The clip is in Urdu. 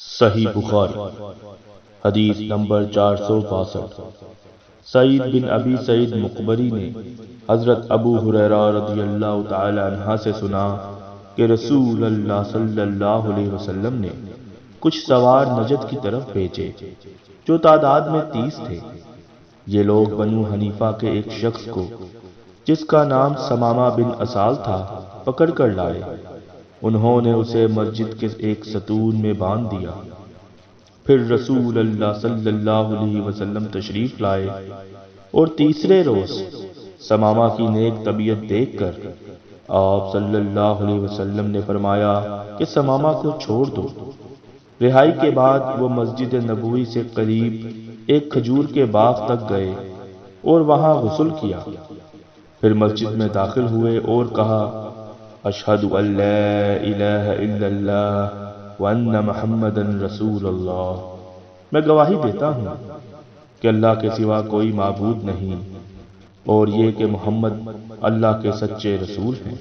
صحیح بخاری حدیث نمبر 462۔ سعید بن ابی سعید مقبری نے حضرت ابو ہریرہ رضی اللہ تعالی عنہ سے سنا کہ رسول اللہ صلی اللہ علیہ وسلم نے کچھ سوار نجد کی طرف بھیجے جو تعداد میں 30 تھے۔ یہ لوگ بنو حنیفہ کے ایک شخص کو جس کا نام سمامہ بن اسال تھا پکڑ کر لائے۔ انہوں نے اسے مسجد کے ایک ستون میں باندھ دیا۔ پھر رسول اللہ صلی اللہ علیہ وسلم تشریف لائے اور تیسرے روز سمامہ کی نیک طبیعت دیکھ کر آپ صلی اللہ علیہ وسلم نے فرمایا کہ سمامہ کو چھوڑ دو۔ رہائی کے بعد وہ مسجد نبوی سے قریب ایک کھجور کے باغ تک گئے اور وہاں غسل کیا۔ پھر مسجد میں داخل ہوئے اور کہا اشہد ان لا الہ الا اللہ وان محمدا رسول اللہ، میں گواہی دیتا ہوں کہ اللہ کے سوا کوئی معبود نہیں اور یہ کہ محمد اللہ کے سچے رسول ہیں۔